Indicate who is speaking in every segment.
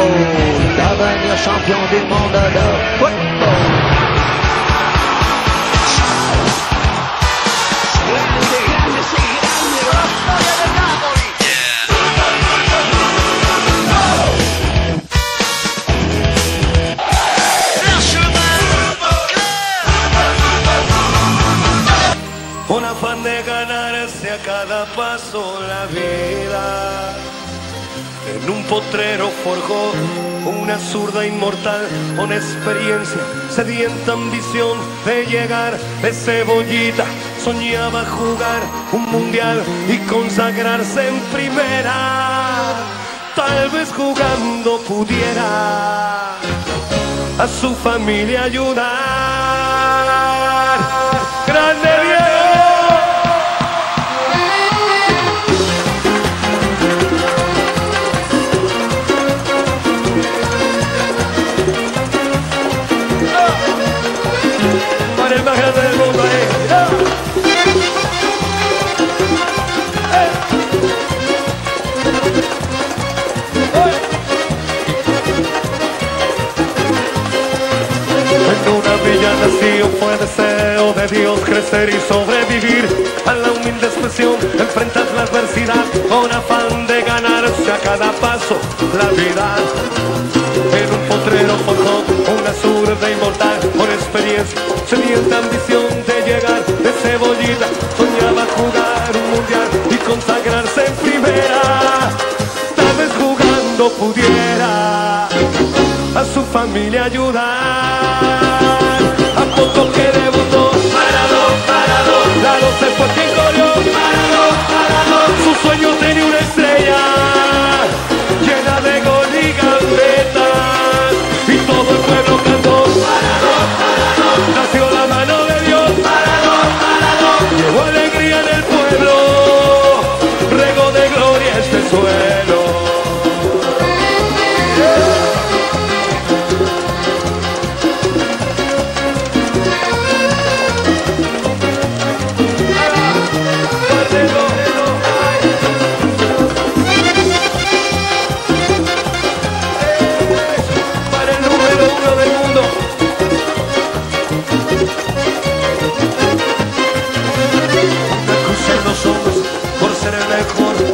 Speaker 1: football, devenir champion du monde de football.
Speaker 2: Un afán de ganarse a cada paso la vida. En un potrero forjó una zurda inmortal con experiencia, sedienta ambición de llegar de cebollita. Soñaba jugar un mundial y consagrarse en primera. Tal vez jugando pudiera a su familia ayudar. ¡Grande Diego! Para el más grande del mundo, En una villa nació, fue deseo de Dios crecer y sobrevivir a la humilde expresión, enfrentar la adversidad con afán de ganarse a cada paso la vida. En un potrero forjó una zurda inmortal con experiencia, sedienta ambición de llegar de cebollita. Soñaba jugar un mundial y consagrarse en primera. Tal vez jugando pudiera a su familia ayudar. A poco que debutó, parado, la 12 fue quien corrió, parado, su sueño tenía una estrella llena de gol y gambetas, y todo el pueblo cantó, parado, nació la mano de Dios, parado, llevó alegría en el pueblo, regó de gloria este suelo.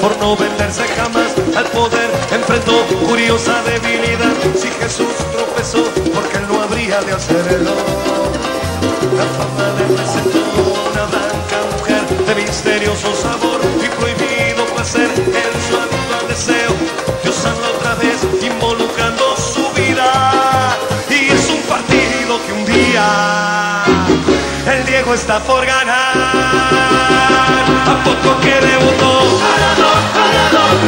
Speaker 2: Por no venderse jamás al poder, enfrentó curiosa debilidad. Si Jesús tropezó, porque él no habría de hacerlo. La fama le presentó una blanca mujer de misterioso sabor y prohibido placer en su habitual deseo. Dios habla otra vez involucrando su vida, y es un partido que un día el Diego está por ganar. A poco que debutó, parado,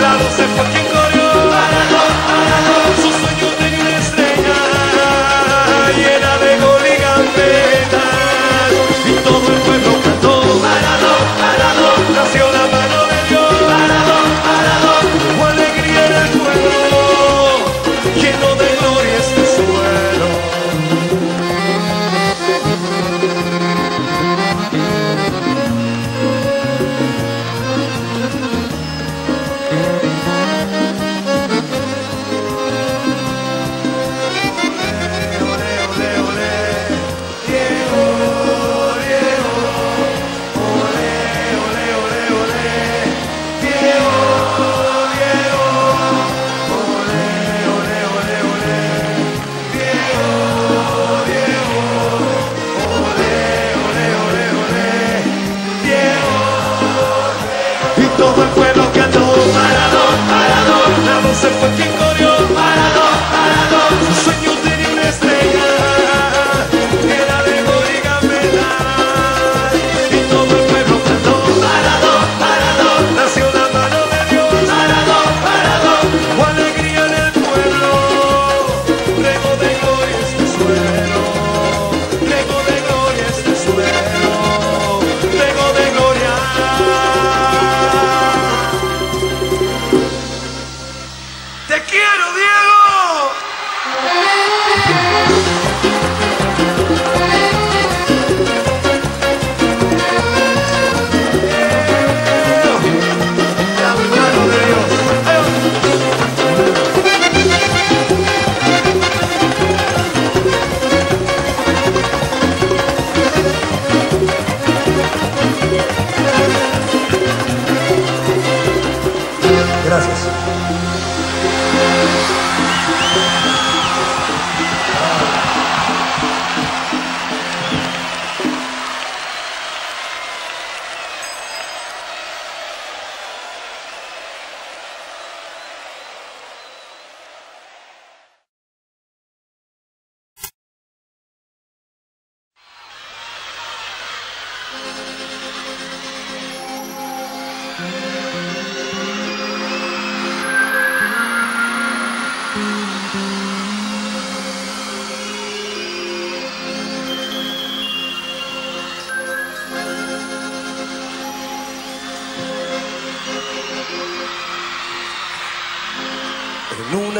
Speaker 2: la 12 fue quien corrió, parado, su sueño tenía una estrella llena de gol y gambetas, y todo el pueblo cantó, parado, nació la mano de Dios, parado, hubo alegría en el pueblo, lleno de gloria este suelo.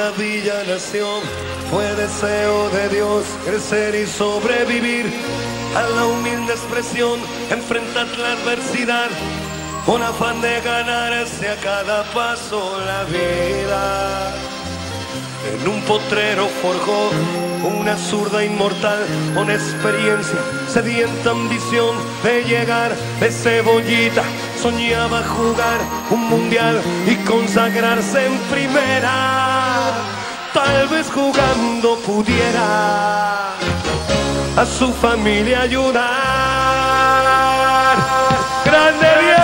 Speaker 2: una bella nación. Fue deseo de Dios crecer y sobrevivir a la humilde expresión, enfrentar la adversidad con afán de ganarse a cada paso la vida. En un potrero forjó una zurda inmortal con experiencia, sedienta ambición de llegar de cebollita. Soñaba jugar un mundial y consagrarse en primera. Tal vez jugando pudiera a su familia ayudar. ¡Grande Diego!